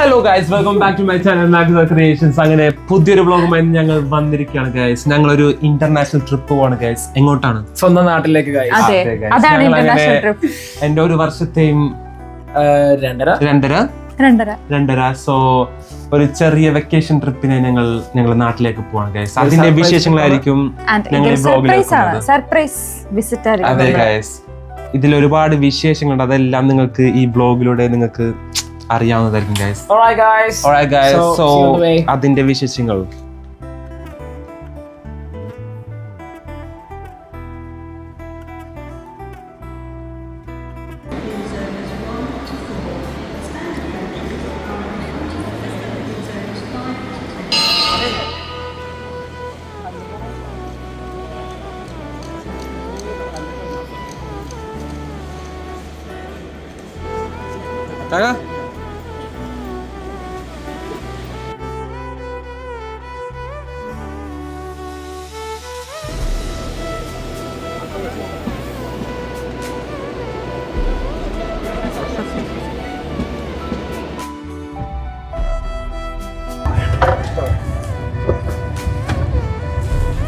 Hello guys, welcome back to my channel Max Creations. അങ്ങനെ പുതിയൊരു വ്ളോഗുമായി ഞങ്ങൾ വന്നിരിക്കുകയാണ് ഗൈസ്. ഞങ്ങളൊരു ഇന്റർനാഷണൽ ട്രിപ്പ് പോവാണ് ഗൈസ്. എങ്ങോട്ടാണ്? സ്വന്തം നാട്ടിലേക്ക്. എന്റെ ഒരു വർഷത്തെയും രണ്ടര സോ ഒരു ചെറിയ വെക്കേഷൻ ട്രിപ്പിനെ ഞങ്ങൾ നാട്ടിലേക്ക് പോവാണ് ഗൈസ്. അതിന്റെ വിശേഷങ്ങളായിരിക്കും ഞങ്ങൾ വ്ളോഗിൽ. അതെ ഗൈസ്, ഇതിൽ ഒരുപാട് വിശേഷങ്ങളുണ്ട്. അതെല്ലാം നിങ്ങൾക്ക് ഈ വ്ളോഗിലൂടെ നിങ്ങൾക്ക് അറിയാവുന്നതായിരിക്കും ഗൈസ്. Alright guys, so അതിന്റെ വിശേഷങ്ങൾ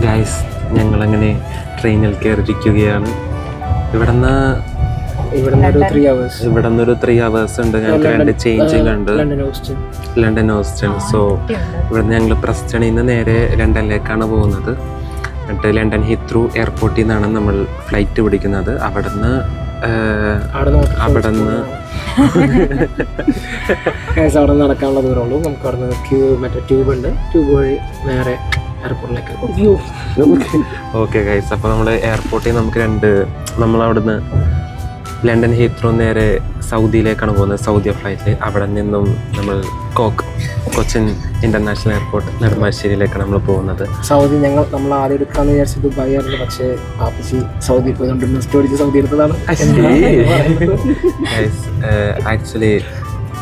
ഗൈസ്, ഞങ്ങളങ്ങനെ ട്രെയിനിൽ കയറിയിരിക്കുകയാണ്. ഇവിടുന്ന് ഒരു 3 hours ഉണ്ട്. ഞങ്ങൾക്ക് 2 ചേഞ്ചിങ് ഉണ്ട്, ലണ്ടൻ ഓസ്റ്റിൻ. സോ ഇവിടുന്ന് ഞങ്ങൾ പ്രസ്റ്റണിൽ നിന്ന് നേരെ ലണ്ടനിലേക്കാണ് പോകുന്നത്. എന്നിട്ട് ലണ്ടൻ ഹീത്രൂ എയർപോർട്ടിൽ നിന്നാണ് നമ്മൾ ഫ്ലൈറ്റ് പിടിക്കുന്നത്. അവിടെ നിന്ന് നടക്കാനുള്ള ദൂരമുള്ളൂ. നമുക്ക് അവിടെ നിന്ന് ട്യൂബ് ഉണ്ട്, ട്യൂബ് വഴി നേരെ എയർപോർട്ടിലേക്ക്. ഓക്കെ ഗൈസ്, അപ്പോൾ നമ്മൾ എയർപോർട്ടിൽ നമുക്ക് നമ്മളവിടുന്ന് ലണ്ടൻ ഹീത്രൂ നേരെ സൗദിയിലേക്കാണ് പോകുന്നത്. സൗദി ഫ്ലൈറ്റിൽ. അവിടെ നിന്നും നമ്മൾ കൊച്ചിൻ ഇന്റർനാഷണൽ എയർപോർട്ട് നെടുമ്പാശ്ശേരിയിലേക്കാണ് നമ്മൾ പോകുന്നത്. നമ്മൾ ആദ്യം എടുക്കാന്ന് വിചാരിച്ചത് ദുബായ് ആയിരുന്നു. പക്ഷേ ആപ്പച്ചി സൗദി പോയതുകൊണ്ട് സൗദി എടുത്തതാണ്. ആക്ച്വലി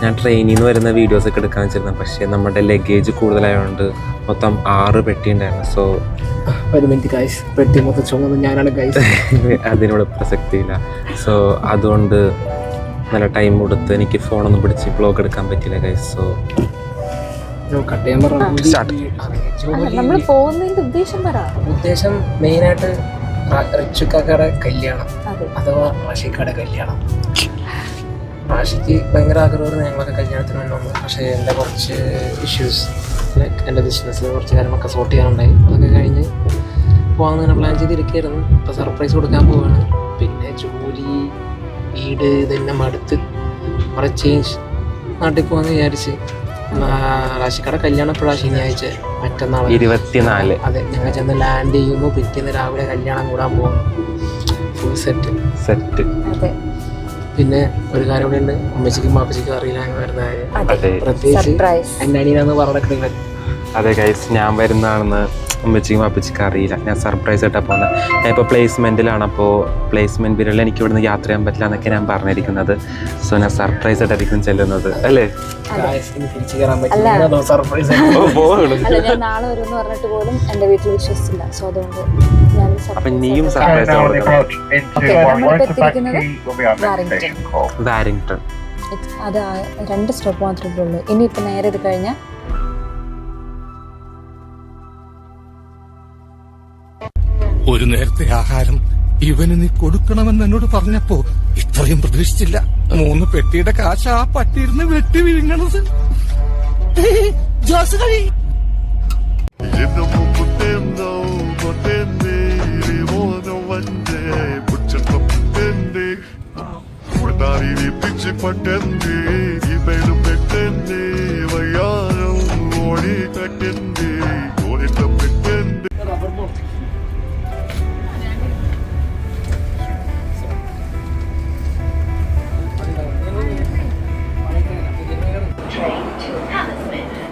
ഞാൻ ട്രെയിനിൽ നിന്ന് വരുന്ന വീഡിയോസ് ഒക്കെ എടുക്കാൻ വെച്ചിരുന്നു. പക്ഷേ നമ്മുടെ ലഗേജ് കൂടുതലായതുകൊണ്ട് മൊത്തം 6 പെട്ടി ഉണ്ടായിരുന്നു. സോ പെട്ടി മൊത്തം ചുമന്ന് ഞാനാണ് ഗൈസ്. അതിനോട് പ്രസക്തിയില്ല. സോ അതുകൊണ്ട് നല്ല ടൈം കൊടുത്ത് എനിക്ക് ഫോണൊന്നും പിടിച്ച് വ്ളോഗ് എടുക്കാൻ പറ്റിയില്ല ഗൈസ്. സോ ഉദ്ദേശം മെയിനായിട്ട് റിച്ചുക്കാക്കയുടെ കല്യാണം അഥവാ റാഷിക്കയുടെ കല്യാണം. റാഷിക്ക് ഭയങ്കര ആഗ്രഹമായിരുന്നു ഞങ്ങളൊക്കെ കല്യാണത്തിന് വേണ്ടി വന്നത്. പക്ഷേ എൻ്റെ കുറച്ച് ഇഷ്യൂസ്, ലൈക്ക് എൻ്റെ ബിസിനസ് കുറച്ച് കാര്യങ്ങളൊക്കെ സോർട്ട് ചെയ്യാനുണ്ടായി. അതൊക്കെ കഴിഞ്ഞ് പോകാൻ പ്ലാൻ ചെയ്തിരിക്കുകയായിരുന്നു. ഇപ്പോൾ സർപ്രൈസ് കൊടുക്കാൻ പോവുകയാണ്. പിന്നെ ജോലി, വീട് ഇതെല്ലാം അടുത്ത് കുറേ ചേഞ്ച്. നാട്ടിൽ പോകാമെന്ന് വിചാരിച്ച്. റാഷിക്കയുടെ കല്യാണം എപ്പോഴാണ്? ശനിയാഴ്ച, മറ്റന്നാൾ 24. അതെ, ഞങ്ങൾ ചെന്ന് ലാൻഡ് ചെയ്യുന്നു. പിറ്റേന്ന് രാവിലെ കല്യാണം കൂടാൻ പോകുന്നു. Full set. പിന്നെ ഒരു കാര്യം കൂടെ ഉണ്ട്, അമ്മച്ചിക്കും പാപ്പച്ചിക്കും അറിയില്ല ഞങ്ങൾ വരുന്ന കാര്യം. പ്രത്യേകിച്ച് എൻ്റെ അനിയനാന്ന് പറഞ്ഞിട്ട്. അതെ ഗൈസ്, ഞാൻ വരുന്നതാണെന്ന് അമ്മച്ചിക്കും പാപ്പച്ചിക്കും അറിയില്ല. ഞാൻ സർപ്രൈസ് ആയിട്ടാണ് പോകുന്നത്. ഞാൻ ഇപ്പോൾ പ്ലേസ്മെൻറ്റിലാണ്. അപ്പോൾ പ്ലേസ്മെൻറ്റ് പീരീഡിൽ എനിക്ക് ഇവിടുന്ന് യാത്ര ചെയ്യാൻ പറ്റില്ല എന്നൊക്കെ ഞാൻ പറഞ്ഞിരിക്കുന്നത്. സോ ഞാൻ സർപ്രൈസ് ആയിട്ടായിരിക്കും ചെല്ലുന്നത് അല്ലേ? തിരിച്ചു കയറാൻ പറ്റില്ല. സർപ്രൈസ് നാളെ വരും എന്ന് പറഞ്ഞിട്ട് പോലും എൻ്റെ വീട്ടിൽ വിശ്വസിച്ചില്ല. സോ അതുകൊണ്ട് അപ്പം നീയും സർപ്രൈസ് വാരിങ്ടൺ. അത് 2 സ്റ്റോപ്പ് മാത്രമേ ഉള്ളൂ. ഇനിയിപ്പോൾ നേരെ ഇത് കഴിഞ്ഞാൽ ഒരു നേരത്തെ ആഹാരം ഇവന് നീ കൊടുക്കണമെന്ന് എന്നോട് പറഞ്ഞപ്പോ ഇത്രയും പ്രതീക്ഷിച്ചില്ല. 3 പെട്ടിയുടെ കാശ് ആ പട്ടിയിരുന്ന് വെട്ടി വിഴുങ്ങണത്. ജോസ് കഴി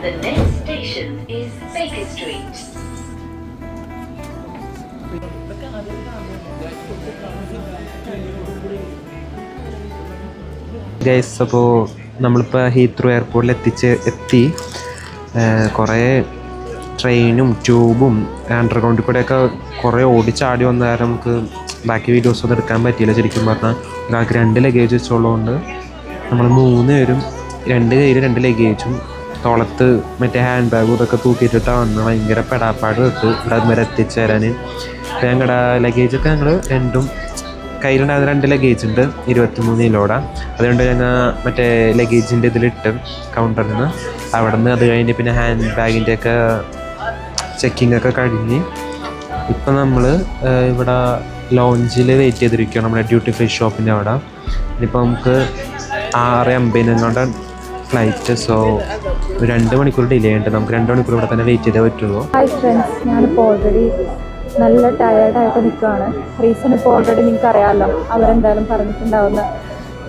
The next station is Baker Street. Guys, അപ്പോൾ നമ്മളിപ്പോൾ ഹീത്രൂ എയർപോർട്ടിൽ എത്തി. കുറേ ട്രെയിനും ട്യൂബും അണ്ടർഗ്രൗണ്ടിൽ കൂടെയൊക്കെ കുറേ ഓടിച്ചാടി വന്ന കാരണം നമുക്ക് ബാക്കി വീഡിയോസ് ഒന്നും എടുക്കാൻ പറ്റിയില്ല. ശരിക്കും പറഞ്ഞാൽ ഒരാൾക്ക് 2 ലഗേജ് വെച്ചുള്ളതുകൊണ്ട് നമ്മൾ 3 പേരും 2 കയ്യിൽ 2 ലഗേജും തോളത്ത് മറ്റേ ഹാൻഡ് ബാഗും ഇതൊക്കെ തൂക്കിയിട്ടിട്ടാണ് വന്ന് ഭയങ്കര പെടാപ്പാട് തൊട്ട് ഇവിടെ അതുവരെ എത്തിച്ചേരാൻ. അപ്പോൾ ഞങ്ങളുടെ ലഗേജൊക്കെ ഞങ്ങൾ രണ്ടും കയ്യിലുണ്ടായിരുന്ന 2 ലഗേജ് ഉണ്ട് 23 കിലോടെ. അതുകൊണ്ട് ഞങ്ങൾ മറ്റേ ലഗേജിൻ്റെ ഇതിലിട്ട് കൗണ്ടറിൽ നിന്ന് അവിടെ നിന്ന് അത് കഴിഞ്ഞ് പിന്നെ ഹാൻഡ് ബാഗിൻ്റെയൊക്കെ ചെക്കിംഗ് ഒക്കെ കഴിഞ്ഞ് ഇപ്പം നമ്മൾ ഇവിടെ ലോഞ്ചിൽ വെയിറ്റ് ചെയ്തിരിക്കുകയാണ് നമ്മുടെ ഡ്യൂട്ടി ഫ്രീ ഷോപ്പിൻ്റെ അവിടെ. ഇനിയിപ്പോൾ നമുക്ക് 6:50 ഫ്ലൈറ്റ്. സോ 2 മണിക്കൂർ ഡിലേ ഉണ്ട്. നമുക്ക് 2 മണിക്കൂർ ഇവിടെ തന്നെ വെയിറ്റ് ചെയ്തേ പറ്റുള്ളൂ. ഹായ് ഫ്രണ്ട്സ്, ഞാനിപ്പോൾ ഓൾറെഡി നല്ല ടയേർഡായിട്ട് നിൽക്കുകയാണ്. റീസൺ ഇപ്പോൾ ഓൾറെഡി നിങ്ങൾക്ക് അറിയാമല്ലോ, അവരെന്തായാലും പറഞ്ഞിട്ടുണ്ടാവുമെന്ന്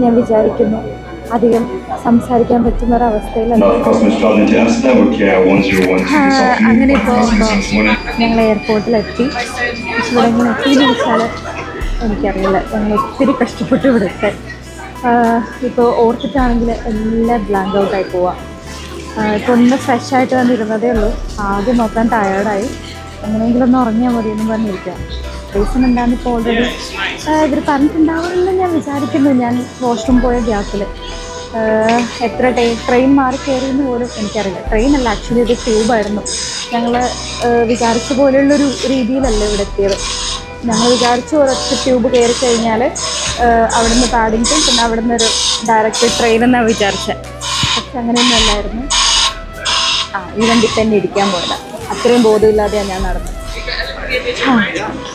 ഞാൻ വിചാരിക്കുന്നു. അധികം സംസാരിക്കാൻ പറ്റുന്ന ഒരവസ്ഥയിലല്ല. അങ്ങനെ ഇപ്പോൾ ഞങ്ങൾ എയർപോർട്ടിലെത്തി. ഇവിടെ എങ്ങനെ എത്തിയെന്ന് വെച്ചാൽ എനിക്കറിയില്ല. ഞങ്ങൾ ഒത്തിരി കഷ്ടപ്പെട്ട് ഇവിടെ എത്താൻ. ഇപ്പോൾ ഓർത്തിട്ടാണെങ്കിൽ എല്ലാം ബ്ലാങ്ക് ഔട്ടായി പോവാം. ഇപ്പോൾ ഒന്ന് ഫ്രഷായിട്ട് വന്നിരുന്നതേ ഉള്ളൂ. ആദ്യം നോക്കാൻ ടയേർഡായി. എങ്ങനെയെങ്കിലും ഒന്ന് ഉറങ്ങിയാൽ മതി എന്ന് പറഞ്ഞിരിക്കുക. റീസൺ എന്താണെന്ന് ഇപ്പോൾ ഓൾറെഡി ഇവർ പറഞ്ഞിട്ടുണ്ടാവുമെന്ന് ഞാൻ വിചാരിക്കുന്നു. ഞാൻ വാഷ്റൂം പോയ ഗ്യാപ്പിൽ എത്ര ട്രെയിൻ മാറി കയറിയെന്ന് പോലും എനിക്കറിയില്ല. ട്രെയിനല്ല, ആക്ച്വലി ഒരു ട്യൂബായിരുന്നു. ഞങ്ങൾ വിചാരിച്ച പോലെയുള്ളൊരു രീതിയിലല്ല ഇവിടെ എത്തിയത്. ഞങ്ങൾ വിചാരിച്ച ഒരൊറ്റ ട്യൂബ് കയറി കഴിഞ്ഞാൽ അവിടുന്ന് പാഡിങ്ടൺ, പിന്നെ അവിടുന്ന് ഒരു ഡയറക്റ്റ് ട്രെയിൻ എന്നാണ് വിചാരിച്ചത്. പക്ഷെ അങ്ങനെയൊന്നും അല്ലായിരുന്നു. ഈ വണ്ടി തന്നെ ഇരിക്കാൻ പോയതാണ്. അത്രയും ബോധമില്ലാതെയാണ് ഞാൻ നടന്നത്.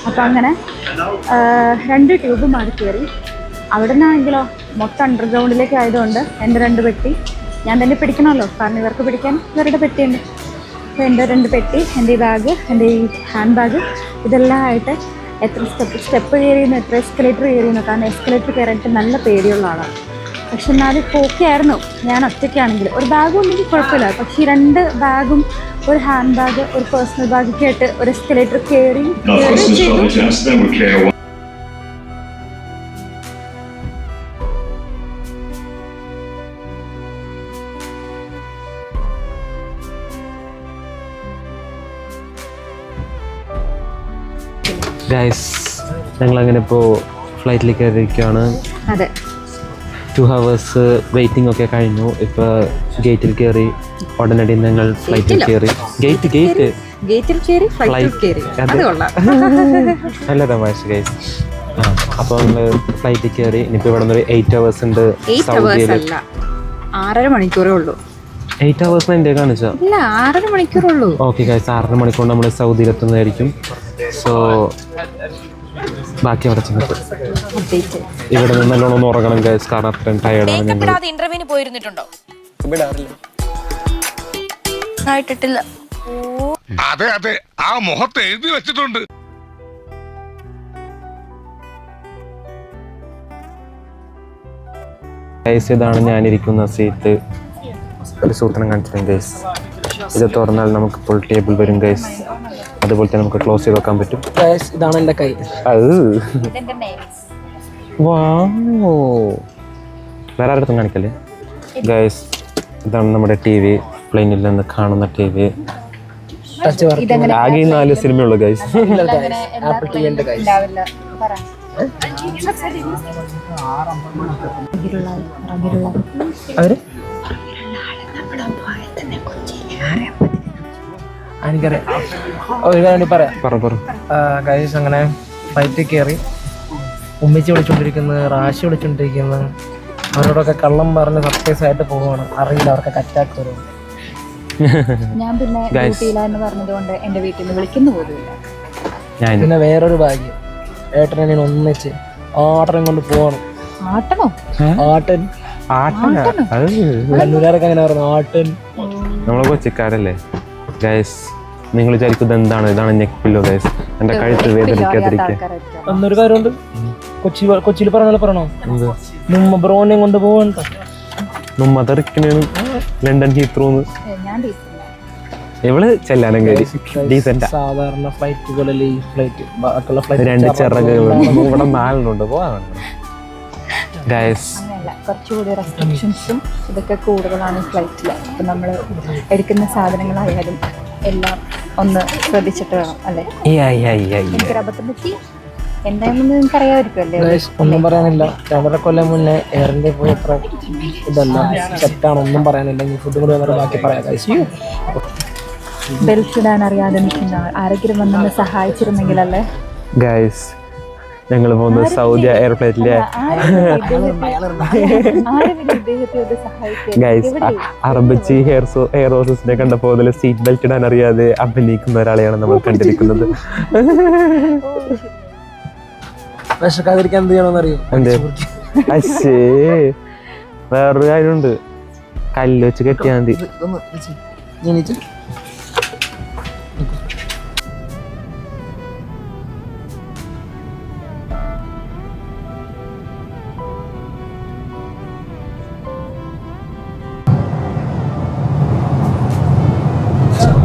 അപ്പം അങ്ങനെ 2 ട്യൂബ് മാറി കയറി. അവിടെ നിന്നാണെങ്കിലോ മൊത്തം അണ്ടർഗ്രൗണ്ടിലേക്ക് ആയതുകൊണ്ട് എൻ്റെ 2 പെട്ടി ഞാൻ തന്നെ പിടിക്കണമല്ലോ, കാരണം ഇവർക്ക് പിടിക്കാൻ ഇവരുടെ പെട്ടിയുണ്ട്. അപ്പോൾ എൻ്റെ 2 പെട്ടി, എൻ്റെ ഈ ബാഗ്, എൻ്റെ ഈ ഹാൻഡ് ബാഗ്, ഇതെല്ലാം ആയിട്ട് എത്ര സ്റ്റെപ്പ് കയറിയെന്ന്, എത്ര എസ്കലേറ്റർ കയറിയെന്ന്. കാരണം എസ്കലേറ്റർ കയറാനായിട്ട് നല്ല പേടിയുള്ള ആളാണ്. പക്ഷെ എന്നാലും ഇപ്പോൾ ഓക്കെ ആയിരുന്നു. ഞാൻ ഒറ്റയ്ക്കാണെങ്കിൽ ഒരു ബാഗും ഉണ്ടെങ്കിൽ കുഴപ്പമില്ല. പക്ഷേ ഈ 2 ബാഗും ഒരു ഹാൻഡ് ബാഗ്, ഒരു പേഴ്സണൽ ബാഗൊക്കെ ആയിട്ട് ഒരു എസ്കലേറ്റർ കയറി ചെയ്തു. ഗൈസ്, ഞങ്ങളങ്ങനെ ഇപ്പോൾ ഫ്ലൈറ്റിൽ കയറിയിരിക്കുകയാണ്. അതെ, 2 hours വെയിറ്റിംഗ് ഒക്കെ കഴിഞ്ഞു. ഇപ്പോൾ ഗേറ്റിൽ കയറി ഉടനടി ഞങ്ങൾ ഫ്ലൈറ്റിൽ കയറി. ഗേറ്റിൽ കയറി ഫ്ലൈറ്റ് നല്ല തമാശ ഗൈസ്. അപ്പോൾ നമ്മൾ ഫ്ലൈറ്റിൽ കയറി. ഇനിയിപ്പോൾ ഇവിടെ നിന്ന് 8 hours ഉണ്ട് സൗദിയിൽ. 6.5 മണിക്കൂറേ ഉള്ളൂ. 8 hours എൻ്റെ കാണിച്ചാൽ ഇല്ല, 6.5 മണിക്കൂറുള്ളൂ. ഓക്കെ ഗൈസ്, 6.5 മണിക്കൂർ നമ്മൾ സൗദിയിലെത്തുന്നതായിരിക്കും. സോ ബാക്കി അവിടെ ചെന്നിട്ട് ഇവിടെ നിന്ന് നല്ലോണം ഉറങ്ങണം ഗൈസ്, കാരണം അത്രയും ടയർഡാണ് ഞങ്ങൾ. ഇന്റർവ്യൂവിന് പോയിരുന്നിട്ടുണ്ടോ? അതെ അതെ, ആ മുഖത്ത് എഴുതി വെച്ചിട്ടുണ്ട്. ഗൈസ്, ഇതാണ് ഞാനിരിക്കുന്ന സീറ്റ്. ഒരു സൂത്രം കാണിച്ചിട്ടുണ്ട് ഗൈസ്. ഇത് തുറന്നാൽ നമുക്ക് ഫുൾ ടേബിൾ വരും ഗൈസ്. അതുപോലെ തന്നെ നമുക്ക് ക്ലോസ് ചെയ്ത് വെക്കാൻ പറ്റും. ഇതാണ് എൻ്റെ കൈ. വേറെ ആരുടെ കാണിക്കല്ലേ ഗൈസ്. ഇതാണ് നമ്മുടെ TV, പ്ലെയിനിൽ നിന്ന് കാണുന്ന TV. ആകെ 4 സിനിമയുള്ളൂ ഗൈസ്. ആപ്പിൾ ടിവിൻ്റെ കൈ. അവര് എനിക്കറിയാം, ഒരു കാര്യം പറയാം. ഗൈസ്, അങ്ങനെ ഫ്ലൈറ്റിൽ കയറി ഉമ്മിച്ച് വിളിച്ചോണ്ടിരിക്കുന്നത്, റാശി വിളിച്ചോണ്ടിരിക്കുന്നത്, അവരോടൊക്കെ കള്ളം പറഞ്ഞ് സർപ്രൈസ് ആയിട്ട് പോവുകയാണ്. അറിയില്ല അവർക്ക് അറ്റാക്ക് വരും. ഞാൻ പിന്നെ ഡ്യൂട്ടിയിലാന്ന് പറഞ്ഞതുകൊണ്ട് എൻ്റെ വീട്ടിൽ നിന്ന് വിളിക്കുന്നു പോലുമില്ല. പിന്നെ വേറൊരു ഭാഗ്യം, ഏട്ടനെ ഒന്നിച്ച് ആട്ടനം കൊണ്ട് പോവാണ്. ആട്ടനോ? ആട്ടൻ. കണ്ണൂരാരൊക്കെ അങ്ങനെ പറഞ്ഞു, ആട്ടൻ. നമ്മളെ കൊച്ചിക്കാരല്ലേ ഗൈസ്. നിങ്ങൾ വിചാരിക്കുന്നത് എന്താണ്? ഇതാണ് നെക്ക് പില്ലോ ഗൈസ്. എൻ്റെ കഴുത്ത് വേദനിക്കാതിരിക്കുക. എന്നൊരു കാര്യമുണ്ട്, കൊച്ചിയിൽ പറഞ്ഞ പറയണോ, നമ്മ ബ്രോനെ കൊണ്ട് പോകണ്ട. നമ്മ തെറിക്കണേണ് ലണ്ടൻ ഹീത്രോന്ന്. ഇവള് ചെല്ലാനും കയറി ഡീസെന്റ്. സാധാരണ ഫ്ലൈറ്റുകളിൽ ഈ ഫ്ലൈറ്റ് ബാക്കിയുള്ള ഫ്ലൈറ്റ് 2 ചിറക് ഇവിടെ 4 പോവാണ് ഗൈസ്. കുറച്ചുകൂടി റെസ്ട്രിക്ഷൻസും ഇതൊക്കെ കൂടുതലാണ് ഫ്ലൈറ്റിൽ. അപ്പം നമ്മൾ എടുക്കുന്ന സാധനങ്ങളായാലും എല്ലാം ഒന്ന് ശ്രദ്ധിച്ചിട്ട് വേണം, അല്ലേ? എനിക്കൊരു അബദ്ധം പറ്റി. എന്താണെന്ന് നിങ്ങൾക്ക് അറിയാമായിരിക്കുമല്ലേ? Guys, ഒന്നും പറയാനില്ല. 2.5 കൊല്ലം മുന്നേ എയർ ഇന്ത്യ പോയി അത്ര ഇതല്ല, സെറ്റാണ്, ഒന്നും പറയാനില്ല. ഇനി ഫുഡ് കൂടി വന്നിട്ട് ബാക്കി പറയാം. Guys, ബെൽറ്റ് ഇടാൻ അറിയാതെ നിൽക്കുന്ന ആരെങ്കിലും വന്നെന്ന് സഹായിച്ചിരുന്നെങ്കിലല്ലേ. ഗൈസ് ഞങ്ങൾ പോകുന്നത് സൗദി എയർപ്ലെയിനിലെ ഗൈസ് അറബച്ചി എയർ ഹോസ്റ്റസിനെ കണ്ടപ്പോൾ അതിൽ സീറ്റ് ബെൽറ്റ് ഇടാൻ അറിയാതെ അഭിനയിക്കുന്ന ഒരാളെയാണ് നമ്മൾ കണ്ടിരിക്കുന്നത്. വിശക്കാതിരിക്കാൻ എന്ത് ചെയ്യണമെന്ന് അറിയോ? എന്ത് അശ്ശേ വേറൊരു കാര്യമുണ്ട്, കല്ല് വെച്ച് കെട്ടിയാൽ മതി.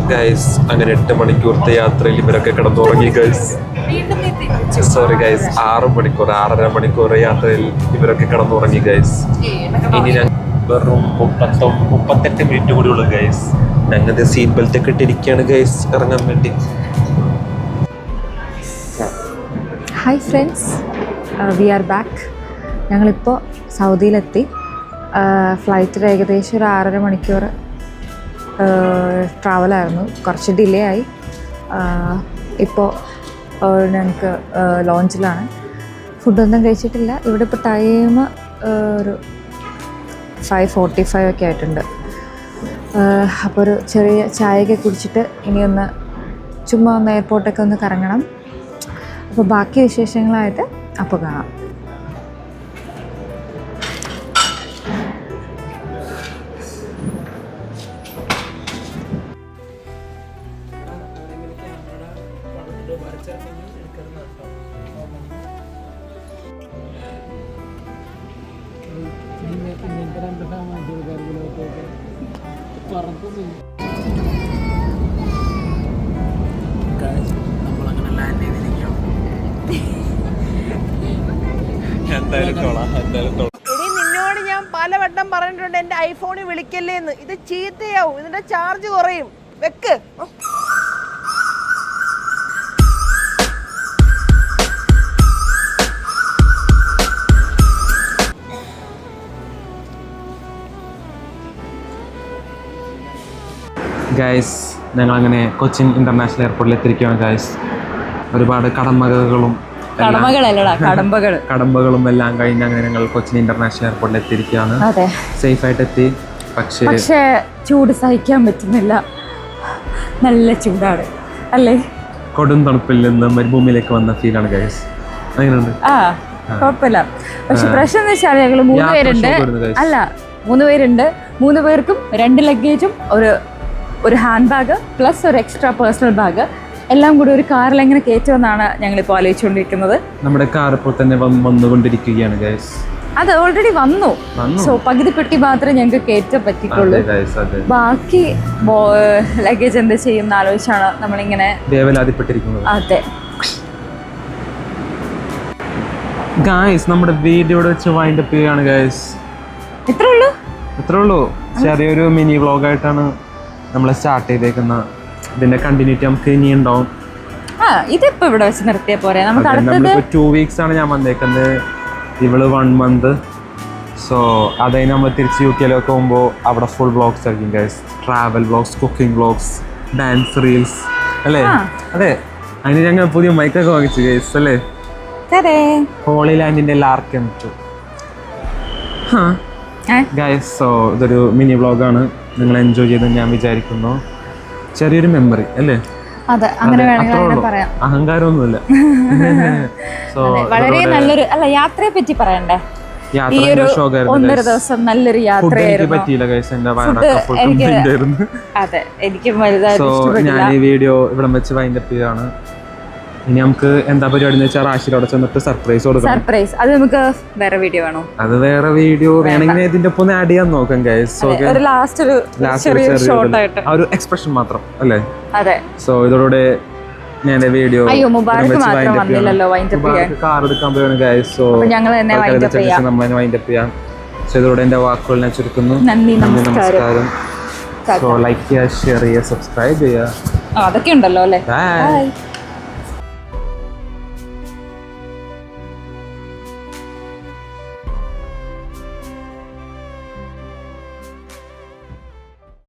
ഗൈസ് അങ്ങനെ 8 മണിക്കൂറത്തെ യാത്രയിൽ ഇവരൊക്കെ കിടന്നുറങ്ങി. ഗൈസ് സോറി ഗൈസ്, 6.5 മണിക്കൂർ യാത്രയിൽ ഇവരൊക്കെ കിടന്നുറങ്ങി. ഗൈസ് ഇനി ഞാൻ വെറും 38 മിനിറ്റ് കൂടി ഉള്ളു. ഗൈസ് ഞങ്ങളുടെ സീറ്റ് ബെൽറ്റ് ഒക്കെ ഇട്ടിരിക്കുകയാണ് ഗൈസ് ഇറങ്ങാൻ വേണ്ടി. Hi friends, we are back. ഞങ്ങളിപ്പോൾ സൗദിയിലെത്തി. ഫ്ലൈറ്റിൽ ഏകദേശം ഒരു 6.5 മണിക്കൂർ ട്രാവലായിരുന്നു, കുറച്ച് ഡിലേ ആയി. ഇപ്പോൾ ഞങ്ങൾക്ക് ലോഞ്ചിലാണ്. ഫുഡൊന്നും കഴിച്ചിട്ടില്ല. ഇവിടെ ഇപ്പോൾ ടൈം ഒരു 5:45 ഒക്കെ ആയിട്ടുണ്ട്. അപ്പോൾ ഒരു ചെറിയ ചായയൊക്കെ കുടിച്ചിട്ട് ഇനിയൊന്ന് ചുമ്മാ ഒന്ന് എയർപോർട്ടൊക്കെ ഒന്ന് കറങ്ങണം. അപ്പോൾ ബാക്കി വിശേഷങ്ങളായിട്ട് അപ്പോൾ കാണാം. നിന്നോട് ഞാൻ പലവട്ടം പറഞ്ഞിട്ടുണ്ട് എന്റെ ഐഫോണിൽ വിളിക്കല്ലേന്ന്. ഇത് ചീത്തയാവും, ഇതിന്റെ ചാർജ് കുറയും. വെക്ക്. ഗൈസ് ഞങ്ങളങ്ങനെ കൊച്ചിൻ ഇന്റർനാഷണൽ എയർപോർട്ടിൽ എത്തിയിരിക്കുകയാണ്. ഗൈസ് ഒരുപാട് കടമ്പകളും എല്ലാം കഴിഞ്ഞ് അങ്ങനെ ഞങ്ങൾ കൊച്ചിൻ ഇന്റർനാഷണൽ എയർപോർട്ടിൽ എത്തിയിരിക്കുകയാണ്. സേഫ് ആയിട്ട് എത്തി. പക്ഷേ ചൂട് സഹിക്കാൻ പറ്റുന്നില്ല, നല്ല ചൂടാണ് അല്ലേ. കൊടും തണുപ്പിൽ നിന്ന് മരുഭൂമിയിലേക്ക് വന്ന ഫീലാണ് ഗൈസ്. അങ്ങനെയുണ്ട്. കുഴപ്പമില്ല. പക്ഷെ പ്രശ്നം എന്ന് വെച്ചാൽ ഞങ്ങൾ 3 പേരുണ്ട്. അല്ല, 3 പേരുണ്ട്. 3 പേർക്കും 2 ലഗേജും ഒരു ഹാൻഡ് ബാഗ് പ്ലസ് ഒരു എക്സ്ട്രാ പേഴ്സണൽ ബാഗ് എല്ലാം കൂടി ഒരു കാറിൽ എങ്ങനെ കയറ്റുമെന്നാണ് ഞങ്ങളിപ്പോൾ ആലോചിച്ചുകൊണ്ടിരിക്കുന്നത്. നമ്മുടെ കാർ ഇപ്പോൾ തന്നെ വന്നുകൊണ്ടിരിക്കുകയാണ് ഗൈസ്. അത് ഓൾറെഡി വന്നു. സോ പകുതി പെട്ടി മാത്രമേ ഞങ്ങൾക്ക് കയറ്റാൻ പറ്റിയിട്ടുള്ളൂ. ബാക്കി ലഗേജ് എന്ത് ചെയ്യും എന്ന് ആലോചിച്ചാണ് നമ്മളിങ്ങനെ വേവലാതിപ്പെട്ടിരിക്കുന്നത്. അതെ ഗൈസ്, നമ്മുടെ വീഡിയോയുടെ വെച്ച് വൈൻഡ് അപ്പ് ചെയ്യുകയാണ് ഗൈസ്. ഇത്രേ ഉള്ളൂ. ചെറിയൊരു മിനി വ്ളോഗായിട്ടാണ് നമ്മൾ സ്റ്റാർട്ട് ചെയ്തേക്കുന്നത്. ഇതിന്റെ കണ്ടിന്യൂറ്റി നമുക്ക് ഇനി ഉണ്ടാവും. ഇതിപ്പോ ഇവിടെ വെച്ച് നിർത്തിയ പോരെ. നമുക്ക് അടുത്തത് 2 വീക്സ് ആണ് ഞാൻ വന്നേക്കുന്നത്, ഇവള് 1 മന്ത്. സോ അത് നമ്മൾ തിരിച്ച് UK-യിലൊക്കെ പോകുമ്പോൾ അവിടെ ഫുൾ വ്ളോഗ്സ് ആയിരിക്കും guys. Travel vlogs, cooking vlogs, dance reels അല്ലേ. അതെ, അതിന് ഞങ്ങൾ പുതിയ മൈക്കൊക്കെ വാങ്ങിച്ചു ഗൈസ് അല്ലേ. ഹോളി ലാൻഡിന്റെ ലാർക്കം ഗൈസ്. സോ ഇതൊരു മിനി വ്ളോഗാണ്, നിങ്ങൾ എൻജോയ് ചെയ്തെന്ന് ഞാൻ വിചാരിക്കുന്നു. ചെറിയൊരു മെമ്മറി അല്ലേ. അഹങ്കാരമൊന്നുമില്ല. വളരെ നല്ലൊരു യാത്രയെ പറ്റി പറയണ്ടേ. ഈ ഒരു 1.5 ദിവസം നല്ലൊരു യാത്രയായിരുന്നു. അതെ, എനിക്കും വലുതായിട്ട് ഇഷ്ടപ്പെട്ടില്ല. ഞാൻ ഈ വീഡിയോ ഇവിടെ വെച്ച് വൈൻഡ് അപ്പ് ചെയ്യാണ്. ഇനി നമുക്ക് എന്താ പരിപാടി എന്ന് വെച്ചാൽ റാഷിദോടെ ചെന്നിട്ട് സർപ്രൈസ് കൊടുക്കാം. സർപ്രൈസ് അത് നമുക്ക് വേറെ വീഡിയോ വേണോ? അത് വേറെ വീഡിയോ വേണമെങ്കിൽ ഇതിന്റെ ഒപ്പം ആഡ് ചെയ്യാൻ നോക്കാം ഗൈസ്. ഒരു ലാസ്റ്റ് ഒരു എക്സ്പ്രഷൻ മാത്രം അല്ലേ. അതെ. സോ ഇതോടെ ഞാൻ വീഡിയോ കാർ എടുക്കാൻ പോയാണ് ഗൈസ്. സോ നമ്മൾ വൈൻഡ് അപ്പ് ചെയ്യാം. സോ ഇതോടെ എന്റെ വാക്കുകൾ ഞാൻ ചുരുക്കുന്നു. നന്ദി, നമസ്കാരം. സോ ലൈക്ക് ചെയ്യുക, ഷെയർ ചെയ്യുക, സബ്സ്ക്രൈബ് ചെയ്യുക. അതൊക്കെ ഉണ്ടല്ലോ അല്ലേ. ബൈ.